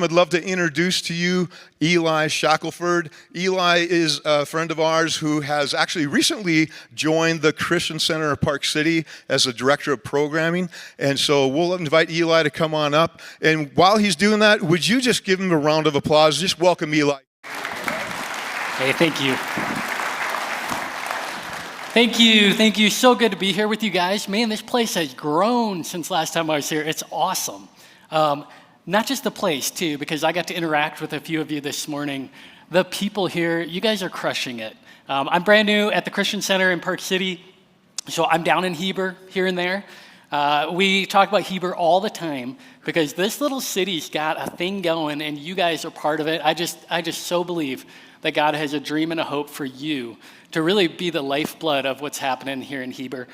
I'd love to introduce to you Eli Shackelford. Eli is a friend of ours who has actually recently joined the Christian Center of Park City as the director of programming. And so we'll invite Eli to come on up. And while he's doing that, would you just give him a round of applause? Just welcome Eli. Hey, thank you. Thank you. So good to be here with you guys. Man, this place has grown since last time I was here. It's awesome. Not just the place, too, because I got to interact with a few of you this morning. The people here, you guys are crushing it. I'm brand new at the Christian Center in Park City, so I'm down in Heber here and there. We talk about Heber all the time because this little city's got a thing going, and you guys are part of it. I just so believe that God has a dream and a hope for you to really be the lifeblood of what's happening here in Heber.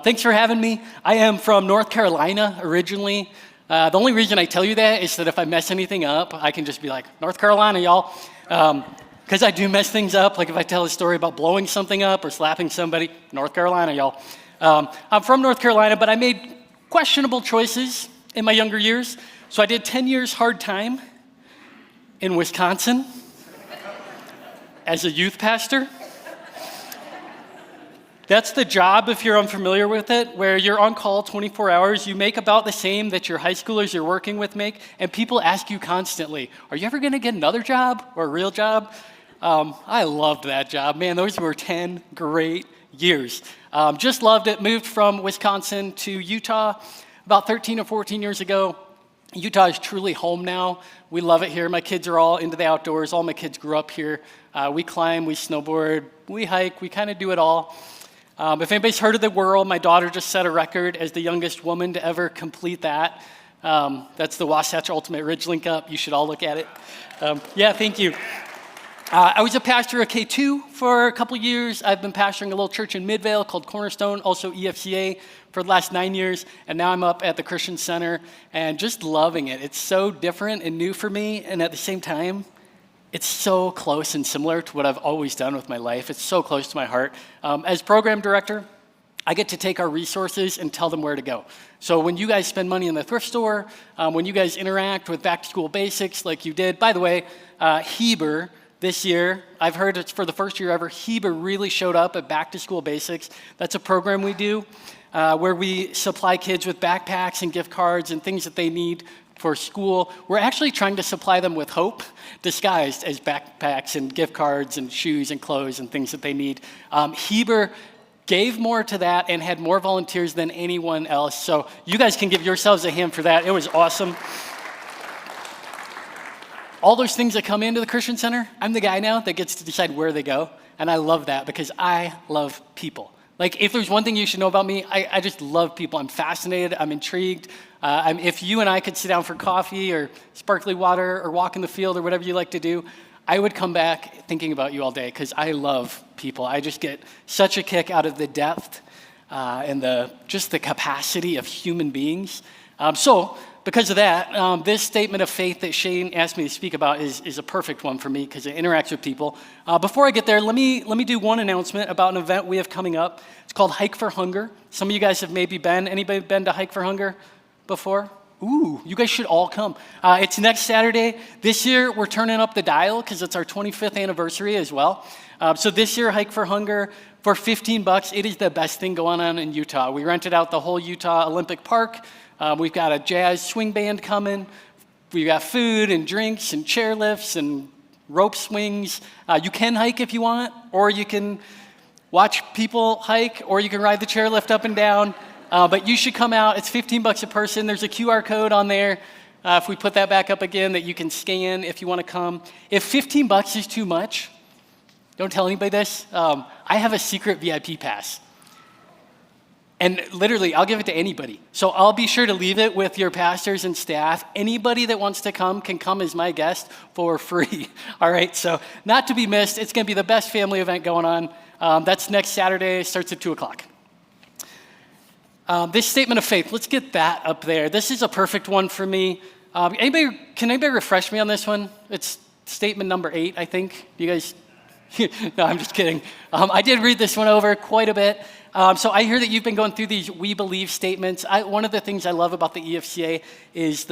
Thanks for having me. I am from North Carolina originally. The only reason I tell you that is that if I mess anything up, I can just be like, North Carolina, y'all. Because I do mess things up. Like if I tell a story about blowing something up or slapping somebody, North Carolina, y'all. I'm from North Carolina, but I made questionable choices in my younger years. So I did 10 years hard time in Wisconsin as a youth pastor. That's the job, if you're unfamiliar with it, where you're on call 24 hours. You make about the same that your high schoolers you're working with make, and people ask you constantly, are you ever going to get another job or a real job? I loved that job. Man, those were 10 great years. Just loved it. Moved from Wisconsin to Utah about 13 or 14 years ago. Utah is truly home now. We love it here. My kids are all into the outdoors. All my kids grew up here. We climb, we snowboard, we hike, we kind of do it all. If anybody's heard of the whirl, my daughter just set a record as the youngest woman to ever complete that. That's the Wasatch Ultimate Ridge Link Up. You should all look at it. Yeah, thank you. I was a pastor at K2 for a couple years. I've been pastoring a little church in Midvale called Cornerstone, also EFCA, for the last 9 years. And now I'm up at the Christian Center and just loving it. It's so different and new for me. And at the same time, it's so close and similar to what I've always done with my life. It's so close to my heart. As program director, I get to take our resources and tell them where to go. So when you guys spend money in the thrift store, when you guys interact with Back to School Basics like you did, by the way, Heber this year, I've heard it's for the first year ever, Heber really showed up at Back to School Basics. That's a program we do where we supply kids with backpacks and gift cards and things that they need for school. We're actually trying to supply them with hope, disguised as backpacks and gift cards and shoes and clothes and things that they need. Heber gave more to that and had more volunteers than anyone else. So you guys can give yourselves a hand for that. It was awesome. All those things that come into the Christian Center, I'm the guy now that gets to decide where they go. And I love that because I love people. Like, if there's one thing you should know about me, I just love people. I'm fascinated. I'm intrigued. If you and I could sit down for coffee or sparkly water or walk in the field or whatever you like to do, I would come back thinking about you all day because I love people. I just get such a kick out of the depth and just the capacity of human beings. So because of that, this statement of faith that Shane asked me to speak about is a perfect one for me because it interacts with people. Before I get there, let me do one announcement about an event we have coming up. It's called Hike for Hunger. Some of you guys have maybe been. Anybody been to Hike for Hunger before? Ooh, you guys should all come. It's next Saturday. This year, we're turning up the dial because it's our 25th anniversary as well. So this year, Hike for Hunger, for $15, it is the best thing going on in Utah. We rented out the whole Utah Olympic Park. We've got a jazz swing band coming. We've got food and drinks and chairlifts and rope swings. You can hike if you want, or you can watch people hike, or you can ride the chairlift up and down. But you should come out. It's $15 a person. There's a QR code on there. If we put that back up again, that you can scan if you want to come. If $15 is too much, don't tell anybody this. I have a secret VIP pass. And literally, I'll give it to anybody. So I'll be sure to leave it with your pastors and staff. Anybody that wants to come can come as my guest for free. All right, so not to be missed. It's going to be the best family event going on. That's next Saturday. Starts at 2 o'clock. This statement of faith, let's get that up there. This is a perfect one for me. Can anybody refresh me on this one? It's statement number 8, I think. You guys... No, I'm just kidding. I did read this one over quite a bit. So I hear that you've been going through these we believe statements. One of the things I love about the EFCA is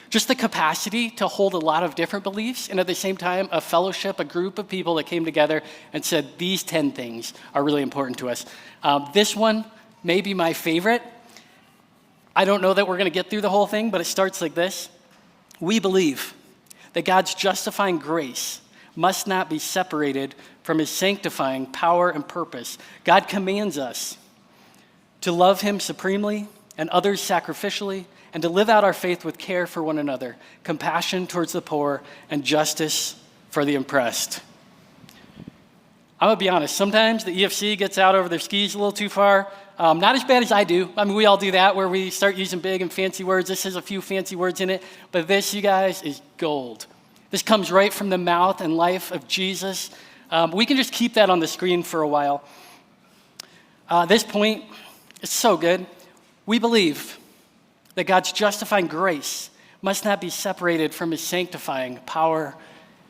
just the capacity to hold a lot of different beliefs, and at the same time, a fellowship, a group of people that came together and said, these 10 things are really important to us. This one may be my favorite. I don't know that we're going to get through the whole thing, but it starts like this. We believe that God's justifying grace must not be separated from his sanctifying power and purpose. God commands us to love him supremely and others sacrificially, and to live out our faith with care for one another, compassion towards the poor, and justice for the oppressed. I'm going to be honest, sometimes the EFC gets out over their skis a little too far. Not as bad as I do. I mean, we all do that where we start using big and fancy words. This has a few fancy words in it, but this, you guys, is gold. This comes right from the mouth and life of Jesus. We can just keep that on the screen for a while. This point is so good. We believe that God's justifying grace must not be separated from his sanctifying power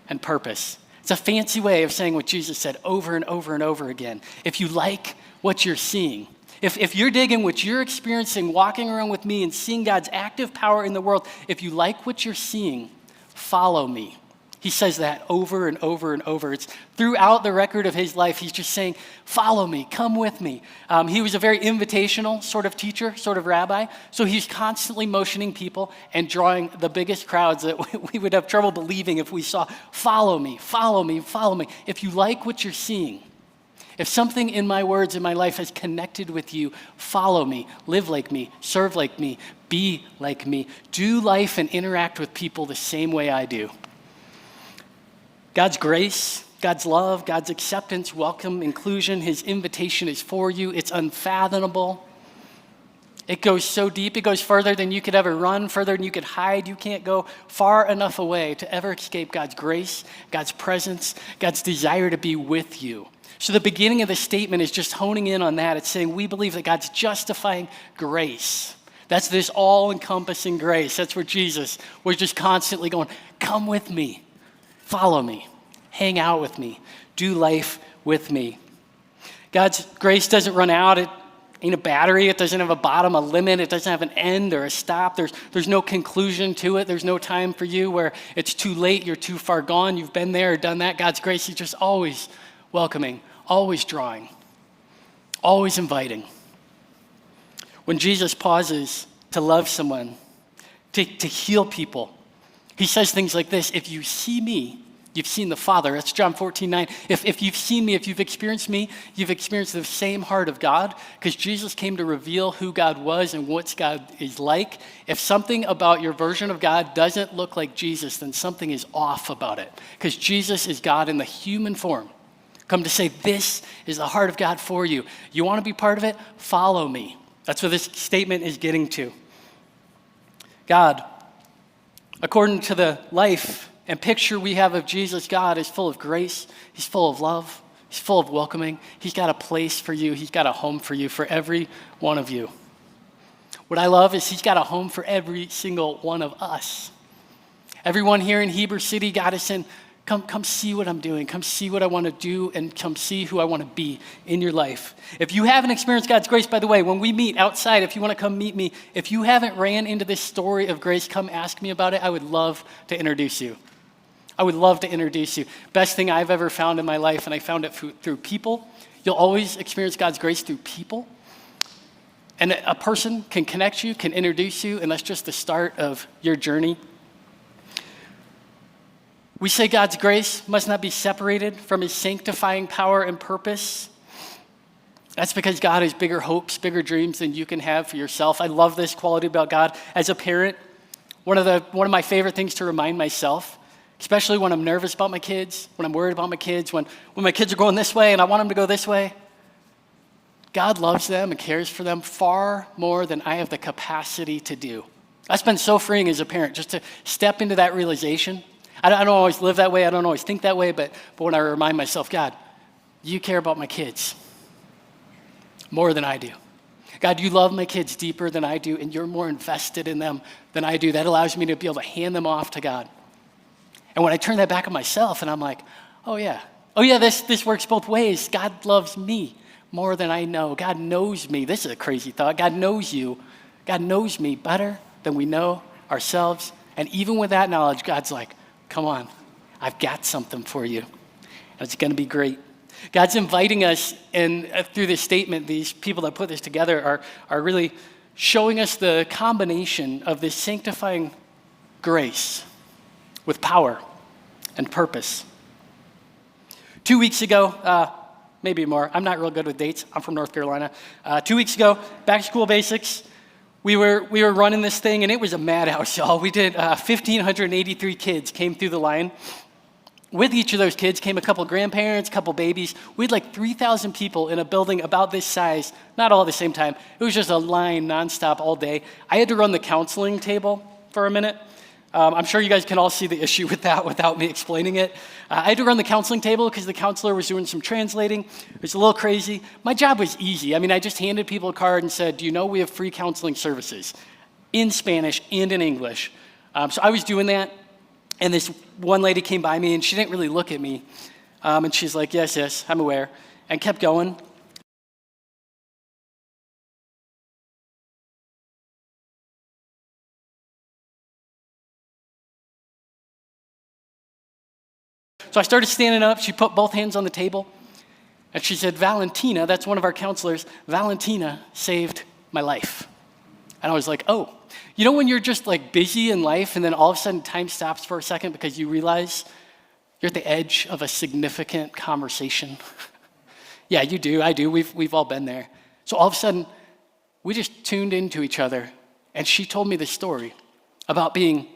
and purpose. It's a fancy way of saying what Jesus said over and over and over again. If you like what you're seeing, if you're digging what you're experiencing, walking around with me and seeing God's active power in the world, if you like what you're seeing, follow me. He says that over and over and over. It's throughout the record of his life. He's just saying, follow me, come with me. He was a very invitational sort of teacher, sort of rabbi. So he's constantly motioning people and drawing the biggest crowds that we would have trouble believing if we saw, follow me, follow me, follow me. If you like what you're seeing, if something in my words in my life has connected with you, follow me, live like me, serve like me, be like me, do life and interact with people the same way I do. God's grace, God's love, God's acceptance, welcome, inclusion, his invitation is for you. It's unfathomable. It goes so deep. It goes further than you could ever run, further than you could hide. You can't go far enough away to ever escape God's grace, God's presence, God's desire to be with you. So the beginning of the statement is just honing in on that. It's saying we believe that God's justifying grace. That's this all-encompassing grace. That's where Jesus was just constantly going, come with me. Follow me, hang out with me, do life with me. God's grace doesn't run out. It ain't a battery. It doesn't have a bottom, a limit. It doesn't have an end or a stop. There's no conclusion to it. There's no time for you where it's too late, you're too far gone, you've been there or done that. God's grace is just always welcoming, always drawing, always inviting. When Jesus pauses to love someone, to heal people, he says things like this, if you see me, you've seen the Father. That's John 14:9. If you've seen me, if you've experienced me, you've experienced the same heart of God, because Jesus came to reveal who God was and what God is like. If something about your version of God doesn't look like Jesus, then something is off about it, because Jesus is God in the human form. Come to say, this is the heart of God for you. You want to be part of it? Follow me. That's what this statement is getting to. God, according to the life and picture we have of Jesus, God is full of grace. He's full of love. He's full of welcoming. He's got a place for you. He's got a home for you, for every one of you. What I love is he's got a home for every single one of us. Everyone here in Heber City, God is saying, come see what I'm doing. Come see what I want to do, and come see who I want to be in your life. If you haven't experienced God's grace, by the way, when we meet outside, if you want to come meet me, if you haven't ran into this story of grace, come ask me about it. I would love to introduce you. I would love to introduce you. Best thing I've ever found in my life, and I found it through people. You'll always experience God's grace through people. And a person can connect you, can introduce you, and that's just the start of your journey. We say God's grace must not be separated from his sanctifying power and purpose. That's because God has bigger hopes, bigger dreams than you can have for yourself. I love this quality about God. As a parent, one of my favorite things to remind myself, especially when I'm nervous about my kids, when I'm worried about my kids, when my kids are going this way and I want them to go this way, God loves them and cares for them far more than I have the capacity to do. That's been so freeing as a parent, just to step into that realization. I don't always live that way. I don't always think that way, but when I remind myself, God, you care about my kids more than I do. God, you love my kids deeper than I do, and you're more invested in them than I do. That allows me to be able to hand them off to God. And when I turn that back on myself and I'm like, oh yeah, this works both ways. God loves me more than I know. God knows me. This is a crazy thought. God knows you. God knows me better than we know ourselves. And even with that knowledge, God's like, come on, I've got something for you. It's going to be great. God's inviting us, and through this statement, these people that put this together are really showing us the combination of this sanctifying grace with power and purpose. 2 weeks ago, maybe more, I'm not real good with dates. I'm from North Carolina. 2 weeks ago, back to school basics. We were running this thing, and it was a madhouse, y'all. We did 1,583 kids came through the line. With each of those kids came a couple grandparents, a couple babies. We had like 3,000 people in a building about this size, not all at the same time. It was just a line nonstop all day. I had to run the counseling table for a minute. I'm sure you guys can all see the issue with that without me explaining it. I had to run the counseling table because the counselor was doing some translating. It was a little crazy. My job was easy. I mean, I just handed people a card and said, do you know we have free counseling services in Spanish and in English? So I was doing that. And this one lady came by me, and she didn't really look at me. And she's like, yes, I'm aware, and kept going. So I started standing up. She put both hands on the table, and she said, Valentina, that's one of our counselors, Valentina saved my life. And I was like, oh. You know when you're just like busy in life and then all of a sudden time stops for a second because you realize you're at the edge of a significant conversation? Yeah, you do, I do, we've all been there. So all of a sudden, we just tuned into each other, and she told me this story about being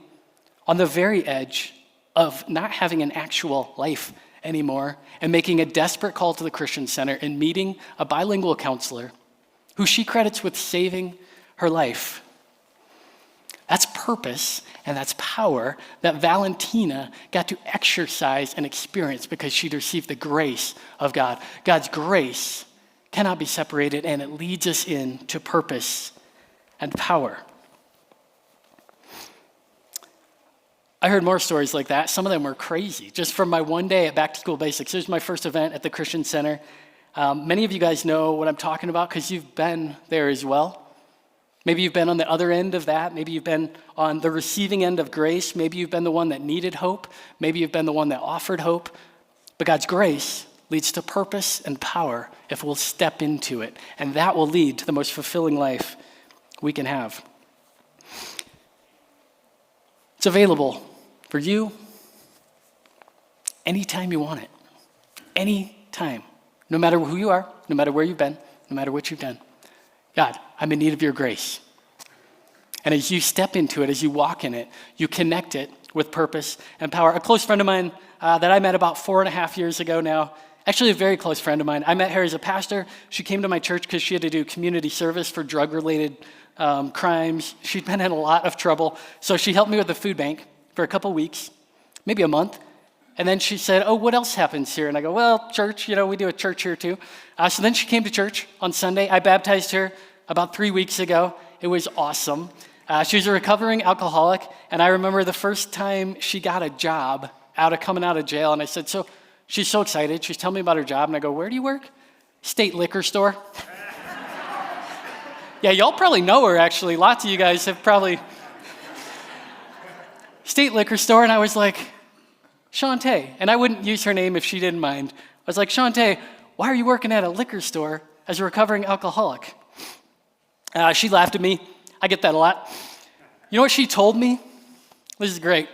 on the very edge of not having an actual life anymore and making a desperate call to the Christian Center and meeting a bilingual counselor who she credits with saving her life. That's purpose and that's power that Valentina got to exercise and experience because she'd received the grace of God. God's grace cannot be separated, and it leads us into purpose and power. I heard more stories like that. Some of them were crazy. Just from my one day at Back to School Basics, it was my first event at the Christian Center. Many of you guys know what I'm talking about because you've been there as well. Maybe you've been on the other end of that. Maybe you've been on the receiving end of grace. Maybe you've been the one that needed hope. Maybe you've been the one that offered hope. But God's grace leads to purpose and power if we'll step into it. And that will lead to the most fulfilling life we can have. It's available for you anytime you want it. Anytime. No matter who you are, no matter where you've been, no matter what you've done. God, I'm in need of your grace. And as you step into it, as you walk in it, you connect it with purpose and power. A close friend of mine that I met about 4.5 years ago now, actually a very close friend of mine. I met her as a pastor. She came to my church because she had to do community service for drug-related crimes. She'd been in a lot of trouble. So she helped me with the food bank for a couple weeks, maybe a month. And then she said, oh, what else happens here? And I go, well, church, we do a church here too. So then she came to church on Sunday. I baptized her about 3 weeks ago. It was awesome. She was a recovering alcoholic, and I remember the first time she got a job coming out of jail, and I said, so she's so excited. She's telling me about her job, and I go, where do you work? State liquor store. Yeah, y'all probably know her, actually. Lots of you guys have probably. State liquor store, and I was like, Shantae, and I wouldn't use her name if she didn't mind. I was like, Shantae, why are you working at a liquor store as a recovering alcoholic? She laughed at me. I get that a lot. You know what she told me? This is great.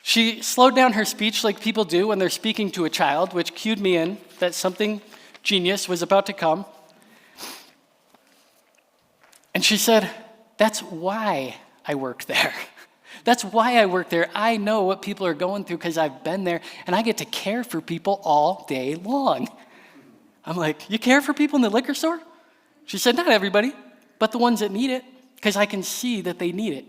She slowed down her speech like people do when they're speaking to a child, which cued me in that something genius was about to come. And she said, that's why I work there. That's why I work there. I know what people are going through because I've been there, and I get to care for people all day long. I'm like, you care for people in the liquor store? She said, not everybody, but the ones that need it, because I can see that they need it.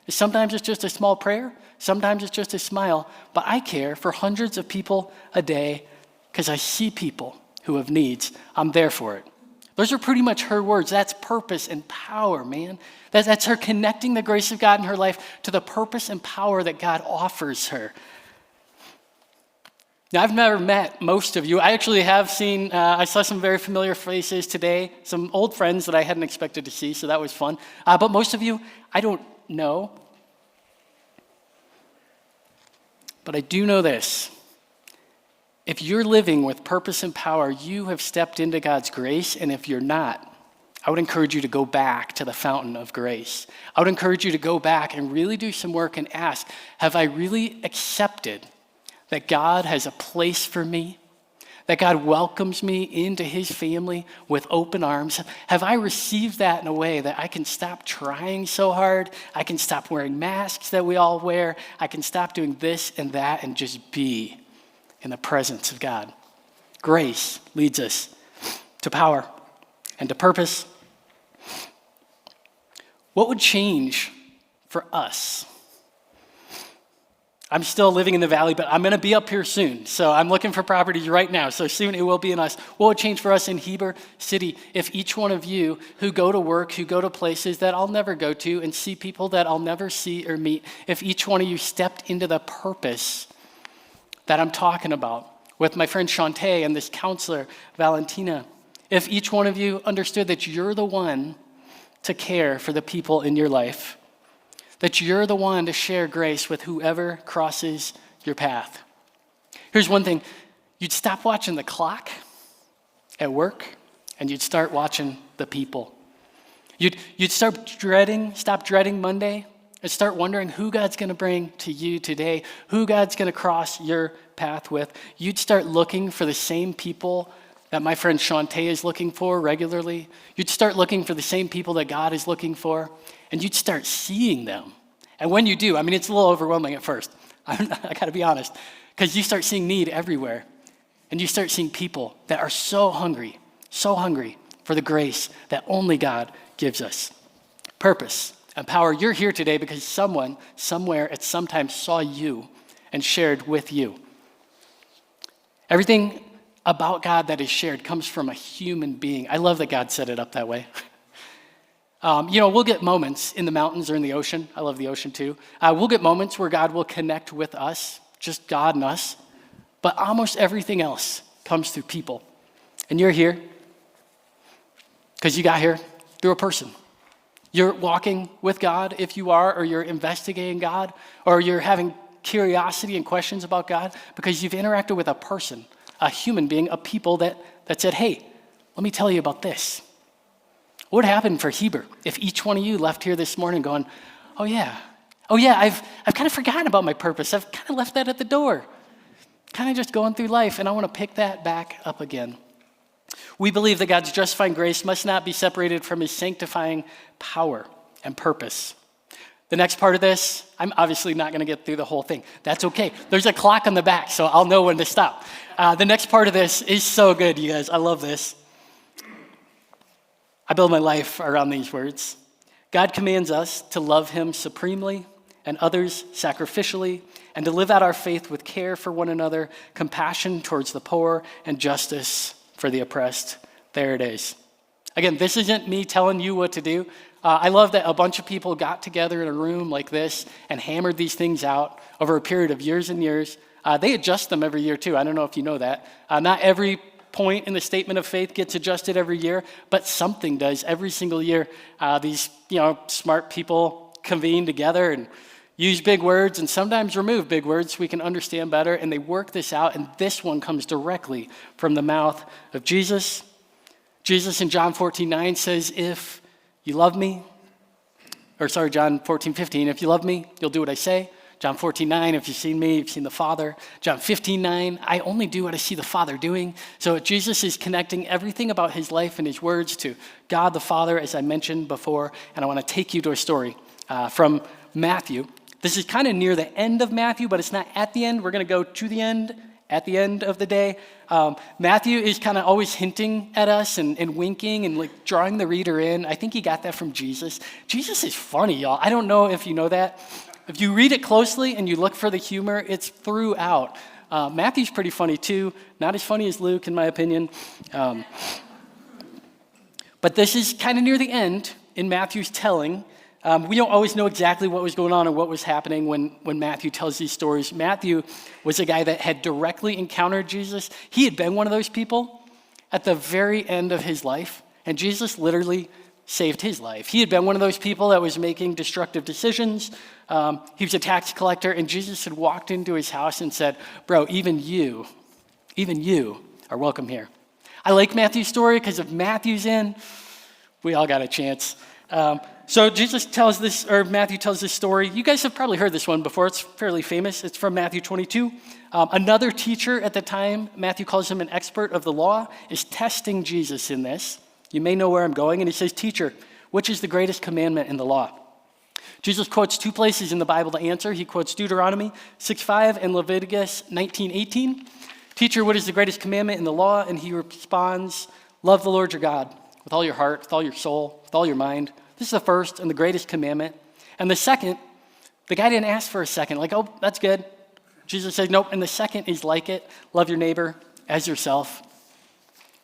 Sometimes it's just a small prayer. Sometimes it's just a smile. But I care for hundreds of people a day because I see people who have needs. I'm there for it. Those are pretty much her words. That's purpose and power, man. That's her connecting the grace of God in her life to the purpose and power that God offers her. Now, I've never met most of you. I actually have seen, I saw some very familiar faces today, some old friends that I hadn't expected to see, so that was fun. But most of you, I don't know. But I do know this. If you're living with purpose and power, you have stepped into God's grace, and if you're not, I would encourage you to go back to the fountain of grace. I would encourage you to go back and really do some work and ask, have I really accepted that God has a place for me? That God welcomes me into his family with open arms? Have I received that in a way that I can stop trying so hard? I can stop wearing masks that we all wear. I can stop doing this and that and just be in the presence of God. Grace leads us to power and to purpose. What would change for us? I'm still living in the valley, but I'm going to be up here soon. So I'm looking for properties right now. So soon it will be in us. What would change for us in Heber City if each one of you who go to work, who go to places that I'll never go to and see people that I'll never see or meet, if each one of you stepped into the purpose that I'm talking about with my friend Shantae and this counselor, Valentina, if each one of you understood that you're the one to care for the people in your life, that you're the one to share grace with whoever crosses your path. Here's one thing. You'd stop watching the clock at work and you'd start watching the people. You'd stop dreading Monday and start wondering who God's going to bring to you today, who God's going to cross your path with. You'd start looking for the same people that my friend Shantae is looking for regularly. You'd start looking for the same people that God is looking for, and you'd start seeing them. And when you do, it's a little overwhelming at first. I got to be honest, because you start seeing need everywhere, and you start seeing people that are so hungry for the grace that only God gives us. Purpose and power. You're here today because someone, somewhere, at some time saw you and shared with you. Everything about God that is shared comes from a human being. I love that God set it up that way. We'll get moments in the mountains or in the ocean. I love the ocean too. We'll get moments where God will connect with us, just God and us. But almost everything else comes through people. And you're here because you got here through a person. You're walking with God if you are, or you're investigating God, or you're having curiosity and questions about God because you've interacted with a person, a human being, a people that said, hey, let me tell you about this. What would happen for Heber if each one of you left here this morning going, oh yeah, I've kind of forgotten about my purpose. I've kind of left that at the door. Kind of just going through life, and I want to pick that back up again. We believe that God's justifying grace must not be separated from his sanctifying power and purpose. The next part of this, I'm obviously not going to get through the whole thing. That's okay. There's a clock on the back, so I'll know when to stop. The next part of this is so good, you guys. I love this. I build my life around these words. God commands us to love him supremely and others sacrificially, and to live out our faith with care for one another, compassion towards the poor, and justice for the oppressed. There it is. Again, this isn't me telling you what to do. I love that a bunch of people got together in a room like this and hammered these things out over a period of years and years. They adjust them every year too. I don't know if you know that. Not every point in the statement of faith gets adjusted every year, but something does every single year. These smart people convene together and use big words and sometimes remove big words so we can understand better, and they work this out, and this one comes directly from the mouth of Jesus. Jesus in John 14:9 says, if you love me, John 14:15, if you love me, you'll do what I say. John 14:9, if you've seen me, you've seen the Father. John 15:9, I only do what I see the Father doing. So Jesus is connecting everything about his life and his words to God the Father, as I mentioned before, and I want to take you to a story from Matthew. This is kind of near the end of Matthew, but it's not at the end. We're going to go to the end at the end of the day. Matthew is kind of always hinting at us and winking and like drawing the reader in. I think he got that from Jesus. Jesus is funny, y'all. I don't know if you know that. If you read it closely and you look for the humor, it's throughout. Matthew's pretty funny too. Not as funny as Luke, in my opinion. But this is kind of near the end in Matthew's telling. We don't always know exactly what was going on or what was happening when Matthew tells these stories. Matthew was a guy that had directly encountered Jesus. He had been one of those people at the very end of his life, and Jesus literally saved his life. He had been one of those people that was making destructive decisions. He was a tax collector, and Jesus had walked into his house and said, bro, even you are welcome here. I like Matthew's story because if Matthew's in, we all got a chance. So Matthew tells this story. You guys have probably heard this one before. It's fairly famous. It's from Matthew 22. Another teacher at the time, Matthew calls him an expert of the law, is testing Jesus in this. You may know where I'm going. And he says, teacher, which is the greatest commandment in the law? Jesus quotes two places in the Bible to answer. He quotes Deuteronomy 6:5 and Leviticus 19:18. Teacher, what is the greatest commandment in the law? And he responds, love the Lord your God with all your heart, with all your soul, with all your mind. This is the first and the greatest commandment. And the second, the guy didn't ask for a second, like, oh, that's good. Jesus said, nope, and the second is like it. Love your neighbor as yourself.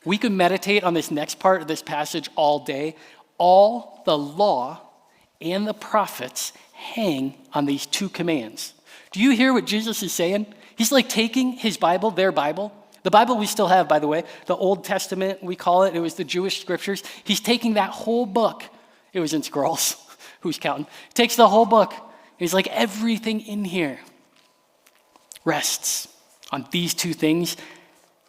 We could meditate on this next part of this passage all day. All the law and the prophets hang on these two commands. Do you hear what Jesus is saying? He's like taking his Bible, their Bible, the Bible we still have, by the way, the Old Testament, we call it. It was the Jewish scriptures. He's taking that whole book. It was in scrolls. Who's counting? He takes the whole book. He's like, everything in here rests on these two things.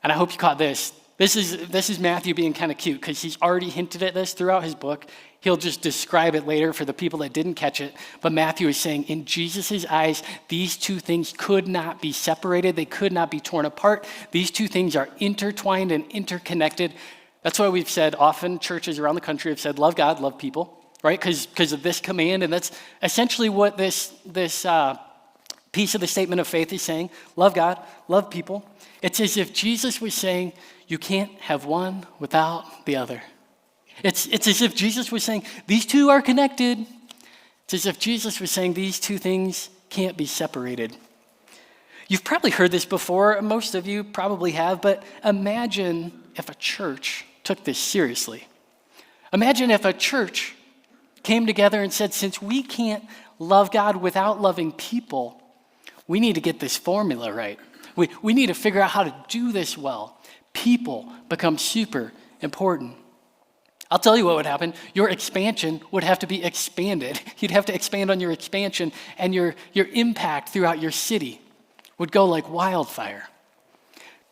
And I hope you caught this. This is Matthew being kind of cute because he's already hinted at this throughout his book. He'll just describe it later for the people that didn't catch it. But Matthew is saying, in Jesus' eyes, these two things could not be separated. They could not be torn apart. These two things are intertwined and interconnected. That's why we've said often, churches around the country have said, love God, love people, right? Because of this command. And that's essentially what this piece of the statement of faith is saying. Love God, love people. It's as if Jesus was saying, you can't have one without the other. It's as if Jesus was saying, these two are connected. It's as if Jesus was saying, these two things can't be separated. You've probably heard this before. Most of you probably have, but imagine if a church took this seriously. Imagine if a church came together and said, since we can't love God without loving people, we need to get this formula right. We need to figure out how to do this well. People become super important. I'll tell you what would happen. Your expansion would have to be expanded. You'd have to expand on your expansion, and your impact throughout your city would go like wildfire.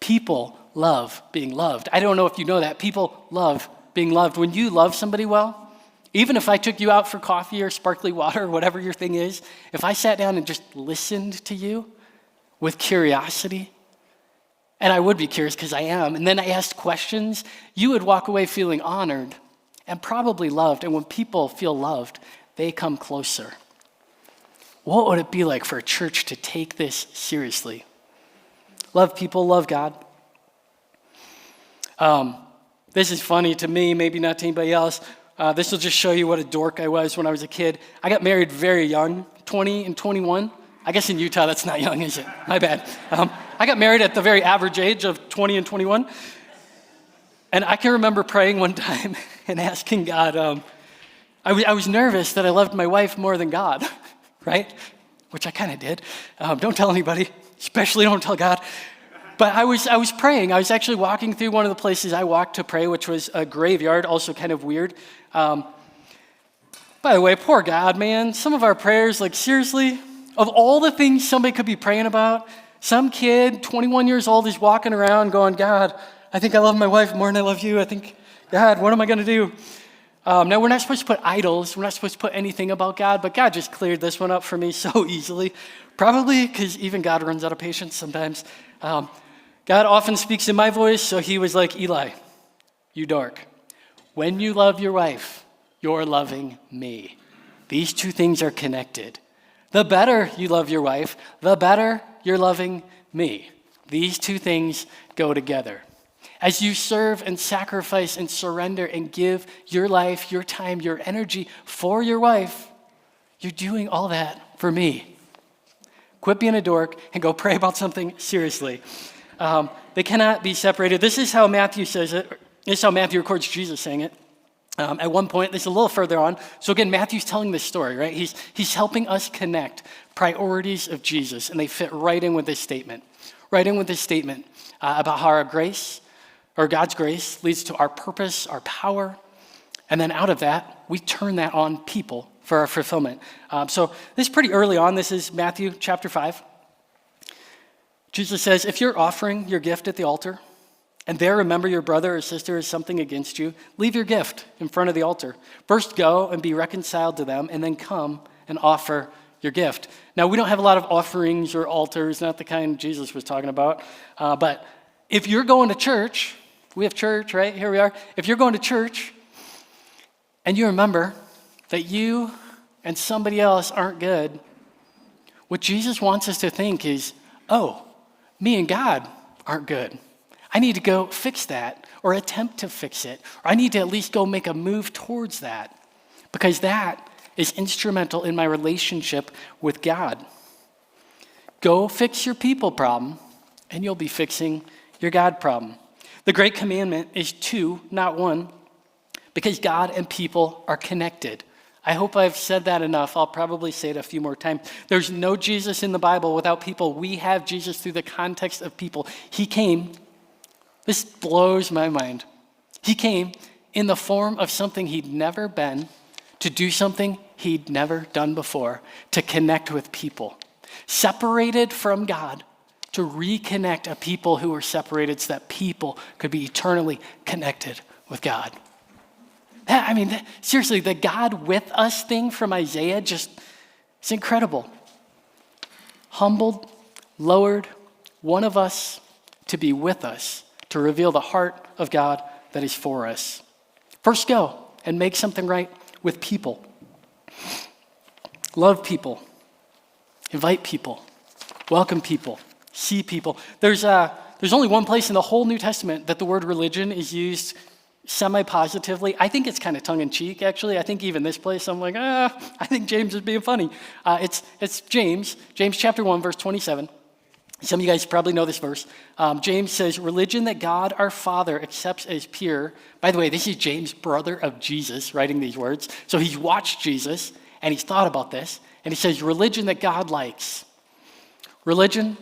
People love being loved. I don't know if you know that. People love being loved. When you love somebody well, even if I took you out for coffee or sparkly water or whatever your thing is, if I sat down and just listened to you with curiosity, and I would be curious because I am, and then I asked questions, you would walk away feeling honored and probably loved. And when people feel loved, they come closer. What would it be like for a church to take this seriously? Love people, love God. This is funny to me, maybe not to anybody else. This will just show you what a dork I was when I was a kid. I got married very young, 20 and 21. I guess in Utah, that's not young, is it? My bad. I got married at the very average age of 20 and 21. And I can remember praying one time and asking God, I was nervous that I loved my wife more than God, right? Which I kind of did. Don't tell anybody, especially don't tell God. But I was praying. I was actually walking through one of the places I walked to pray, which was a graveyard, also kind of weird. By the way, poor God, man. Some of our prayers, like seriously, of all the things somebody could be praying about, some kid, 21 years old, is walking around going, God, I think I love my wife more than I love you. I think, God, what am I going to do? Now, we're not supposed to put idols. We're not supposed to put anything about God, but God just cleared this one up for me so easily. Probably because even God runs out of patience sometimes. God often speaks in my voice, so he was like, Eli, you dork. When you love your wife, you're loving me. These two things are connected. The better you love your wife, the better you're loving me. These two things go together. As you serve and sacrifice and surrender and give your life, your time, your energy for your wife, you're doing all that for me. Quit being a dork and go pray about something seriously. They cannot be separated. This is how Matthew says it. This is how Matthew records Jesus saying it. At one point, this is a little further on. So again, Matthew's telling this story, right? He's helping us connect priorities of Jesus, and they fit right in with this statement. Right in with this statement about how our grace, or God's grace, leads to our purpose, our power, and then out of that, we turn that on people for our fulfillment. So this is pretty early on. This is Matthew chapter 5. Jesus says, if you're offering your gift at the altar, and there remember your brother or sister has something against you, leave your gift in front of the altar. First go and be reconciled to them, and then come and offer your gift. Now, we don't have a lot of offerings or altars, not the kind Jesus was talking about. But if you're going to church, we have church, right? Here we are. If you're going to church and you remember that you and somebody else aren't good, what Jesus wants us to think is, oh, me and God aren't good. I need to go fix that or attempt to fix it. Or I need to at least go make a move towards that because that is instrumental in my relationship with God. Go fix your people problem and you'll be fixing your God problem. The great commandment is 2, not 1, because God and people are connected. I hope I've said that enough. I'll probably say it a few more times. There's no Jesus in the Bible without people. We have Jesus through the context of people. He came. This blows my mind. He came in the form of something he'd never been, to do something he'd never done before, to connect with people. Separated from God, to reconnect a people who were separated so that people could be eternally connected with God. Seriously, the God with us thing from Isaiah it's incredible. Humbled, lowered, one of us to be with us, to reveal the heart of God that is for us. First go and make something right with people. Love people. Invite people. Welcome people. See people. There's only one place in the whole New Testament that the word religion is used semi-positively. I think it's kind of tongue-in-cheek, actually. I think even this place, I'm like, I think James is being funny. It's James chapter 1, verse 27. Some of you guys probably know this verse. James says, religion that God our Father accepts as pure. By the way, this is James, brother of Jesus, writing these words. So he's watched Jesus, and he's thought about this. And he says, religion that God likes. Religion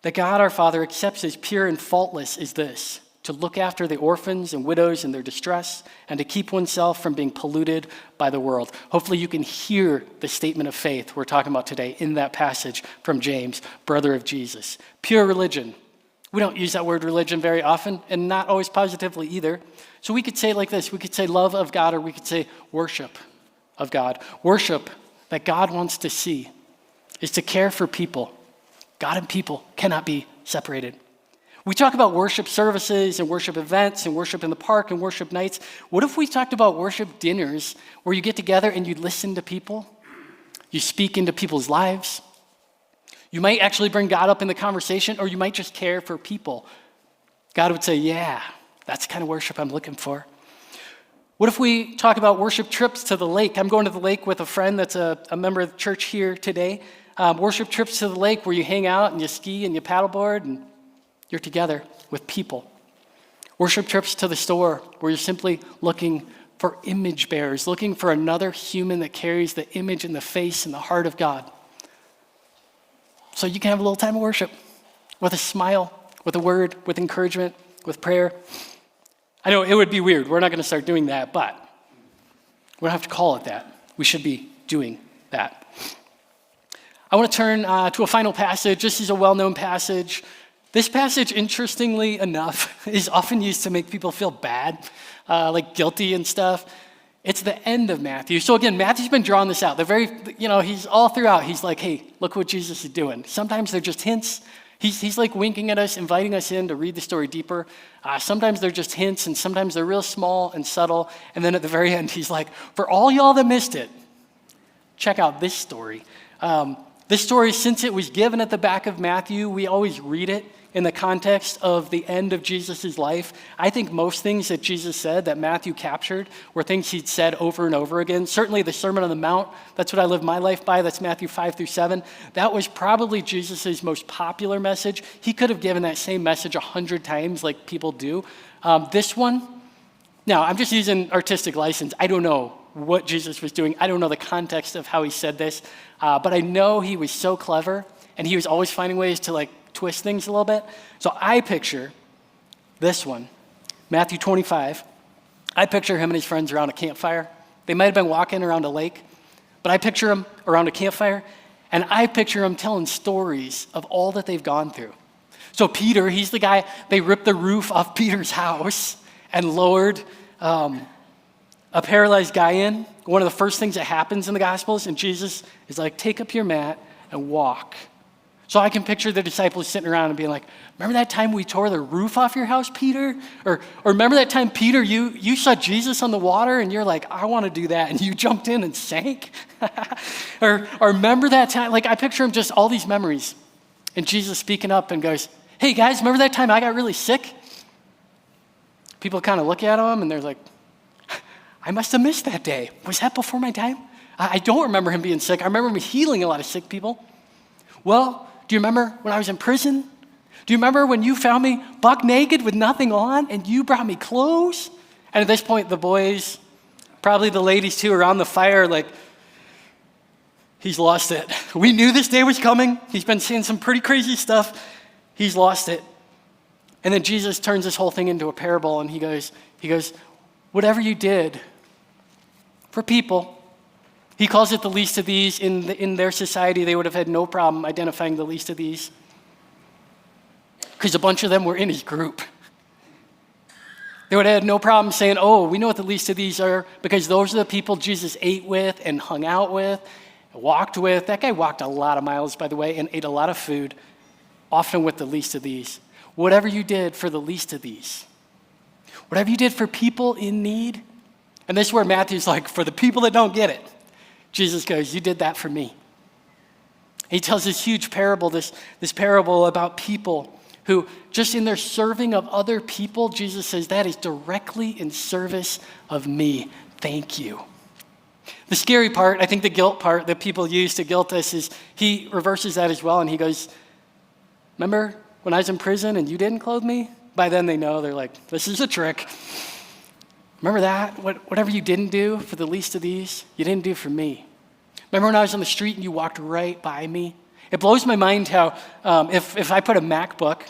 that God our Father accepts as pure and faultless is this: to look after the orphans and widows in their distress, and to keep oneself from being polluted by the world. Hopefully you can hear the statement of faith we're talking about today in that passage from James, brother of Jesus. Pure religion. We don't use that word religion very often, and not always positively either. So we could say it like this. We could say love of God, or we could say worship of God. Worship that God wants to see is to care for people. God and people cannot be separated. We talk about worship services and worship events and worship in the park and worship nights. What if we talked about worship dinners where you get together and you listen to people? You speak into people's lives. You might actually bring God up in the conversation, or you might just care for people. God would say, yeah, that's the kind of worship I'm looking for. What if we talk about worship trips to the lake? I'm going to the lake with a friend that's a member of the church here today. Worship trips to the lake where you hang out and you ski and you paddleboard and you're together with people. Worship trips to the store where you're simply looking for image bearers, looking for another human that carries the image and the face and the heart of God. So you can have a little time of worship with a smile, with a word, with encouragement, with prayer. I know it would be weird. We're not going to start doing that, but we don't have to call it that. We should be doing that. I want to turn to a final passage. This is a well-known passage. This passage, interestingly enough, is often used to make people feel bad, like guilty and stuff. It's the end of Matthew. So again, Matthew's been drawing this out. He's all throughout. He's like, hey, look what Jesus is doing. Sometimes they're just hints. He's like winking at us, inviting us in to read the story deeper. Sometimes they're just hints, and sometimes they're real small and subtle. And then at the very end, he's like, for all y'all that missed it, check out this story. This story, since it was given at the back of Matthew, we always read it in the context of the end of Jesus' life. I think most things that Jesus said that Matthew captured were things he'd said over and over again. Certainly the Sermon on the Mount, that's what I live my life by. That's Matthew 5-7. That was probably Jesus' most popular message. He could have given that same message 100 times like people do. This one, Now, I'm just using artistic license. I don't know what Jesus was doing. I don't know the context of how he said this, but I know he was so clever, and he was always finding ways to like twist things a little bit. So I picture this one, Matthew 25. I picture him and his friends around a campfire. They might have been walking around a lake, but I picture them around a campfire, and I picture them telling stories of all that they've gone through. So Peter, he's the guy, they ripped the roof off Peter's house and lowered a paralyzed guy in. One of the first things that happens in the Gospels, and Jesus is like, take up your mat and walk. So I can picture the disciples sitting around and being like, remember that time we tore the roof off your house, Peter? Or remember that time, Peter, you saw Jesus on the water and you're like, I want to do that, and you jumped in and sank? or remember that time? Like I picture him just all these memories, and Jesus speaking up and goes, hey guys, remember that time I got really sick? People kind of look at him and they're like, I must have missed that day. Was that before my time? I don't remember him being sick. I remember him healing a lot of sick people. Well, do you remember when I was in prison? Do you remember when you found me buck naked with nothing on and you brought me clothes? And at this point, the boys, probably the ladies too, around the fire, like, he's lost it. We knew this day was coming. He's been saying some pretty crazy stuff. He's lost it. And then Jesus turns this whole thing into a parable, and he goes, whatever you did for people, he calls it the least of these. In their society, they would have had no problem identifying the least of these, because a bunch of them were in his group. They would have had no problem saying, oh, we know what the least of these are, because those are the people Jesus ate with and hung out with, walked with. That guy walked a lot of miles, by the way, and ate a lot of food, often with the least of these. Whatever you did for the least of these, whatever you did for people in need, and this is where Matthew's like, for the people that don't get it, Jesus goes, you did that for me. He tells this huge parable, this parable about people who, just in their serving of other people, Jesus says, that is directly in service of me. Thank you. The scary part, I think the guilt part that people use to guilt us, is he reverses that as well, and he goes, remember when I was in prison and you didn't clothe me? By then they know, they're like, this is a trick. Remember that? Whatever you didn't do for the least of these, you didn't do for me. Remember when I was on the street and you walked right by me? It blows my mind how if I put a MacBook,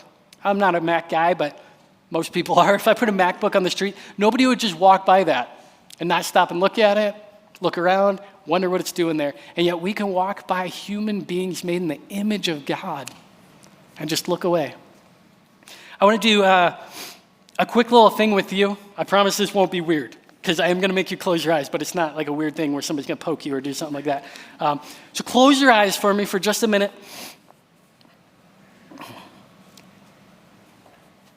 I'm not a Mac guy, but most people are. If I put a MacBook on the street, nobody would just walk by that and not stop and look at it, look around, wonder what it's doing there. And yet we can walk by human beings made in the image of God and just look away. I want to do a quick little thing with you. I promise this won't be weird, because I am going to make you close your eyes, but it's not like a weird thing where somebody's going to poke you or do something like that. So close your eyes for me for just a minute.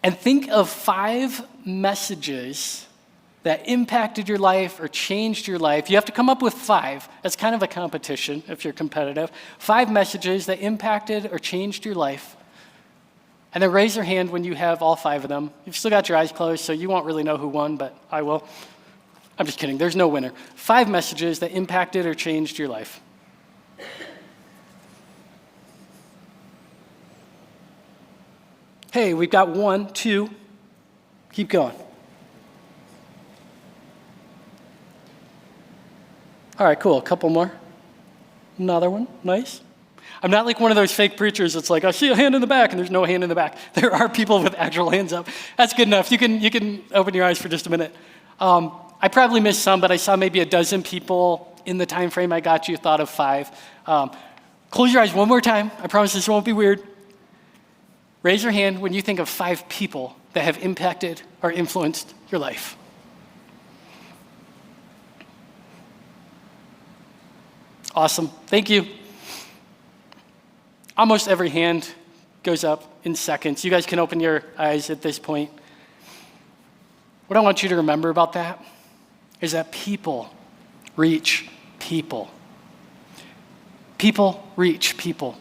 And think of 5 messages that impacted your life or changed your life. You have to come up with 5. That's kind of a competition if you're competitive. 5 messages that impacted or changed your life. And then raise your hand when you have all 5 of them. You've still got your eyes closed, so you won't really know who won, but I will. I'm just kidding. There's no winner. 5 messages that impacted or changed your life. Hey, we've got 1, 2. Keep going. All right, cool. A couple more. Another one. Nice. I'm not like one of those fake preachers that's like, I see a hand in the back, and there's no hand in the back. There are people with actual hands up. That's good enough. You can open your eyes for just a minute. I probably missed some, but I saw maybe a dozen people in the time frame I got you, thought of 5. Close your eyes one more time. I promise this won't be weird. Raise your hand when you think of 5 people that have impacted or influenced your life. Awesome. Thank you. Almost every hand goes up in seconds. You guys can open your eyes at this point. What I want you to remember about that is that people reach people. People reach people.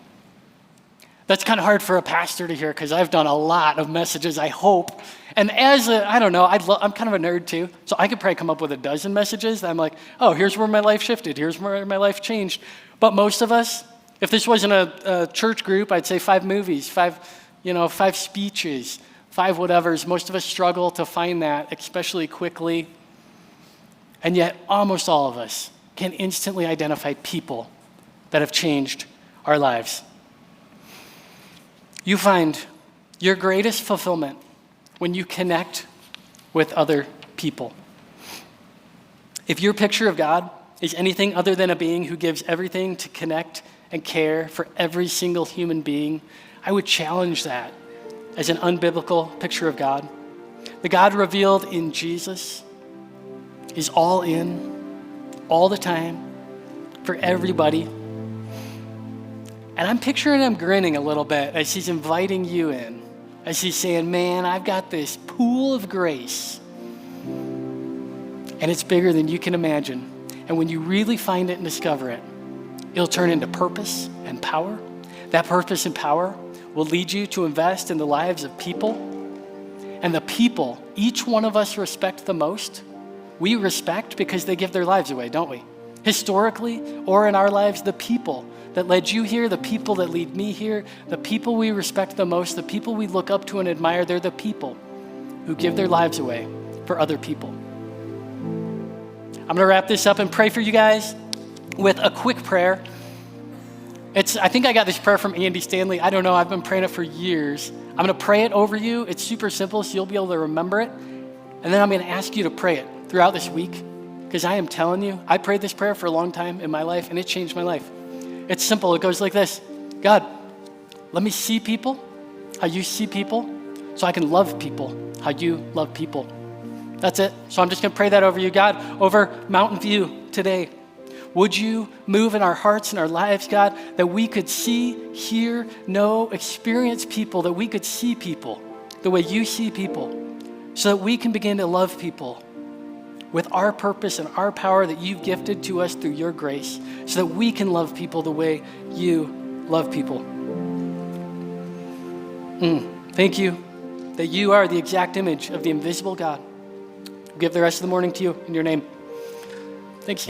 That's kind of hard for a pastor to hear, because I've done a lot of messages, I hope. And as I don't know, I'm kind of a nerd too, so I could probably come up with a dozen messages that I'm like, oh, here's where my life shifted, here's where my life changed. But most of us, if this wasn't a church group, I'd say 5 movies, 5 speeches, 5 whatevers. Most of us struggle to find that, especially quickly. And yet, almost all of us can instantly identify people that have changed our lives. You find your greatest fulfillment when you connect with other people. If your picture of God is anything other than a being who gives everything to connect and care for every single human being, I would challenge that as an unbiblical picture of God. The God revealed in Jesus is all in, all the time, for everybody. And I'm picturing him grinning a little bit as he's inviting you in, as he's saying, man, I've got this pool of grace, and it's bigger than you can imagine. And when you really find it and discover it, it'll turn into purpose and power. That purpose and power will lead you to invest in the lives of people. And the people each one of us respect the most, we respect because they give their lives away, don't we? Historically, or in our lives, the people that led you here, the people that lead me here, the people we respect the most, the people we look up to and admire, they're the people who give their lives away for other people. I'm gonna wrap this up and pray for you guys with a quick prayer. I think I got this prayer from Andy Stanley. I don't know, I've been praying it for years. I'm gonna pray it over you. It's super simple, so you'll be able to remember it. And then I'm gonna ask you to pray it throughout this week, because I am telling you, I prayed this prayer for a long time in my life, and it changed my life. It's simple, it goes like this. God, let me see people how you see people, so I can love people how you love people. That's it. So I'm just gonna pray that over you. God, over Mountain View today, would you move in our hearts and our lives, God, that we could see, hear, know, experience people, that we could see people the way you see people, so that we can begin to love people with our purpose and our power that you've gifted to us through your grace, so that we can love people the way you love people. Thank you that you are the exact image of the invisible God. We'll give the rest of the morning to you in your name. Thanks.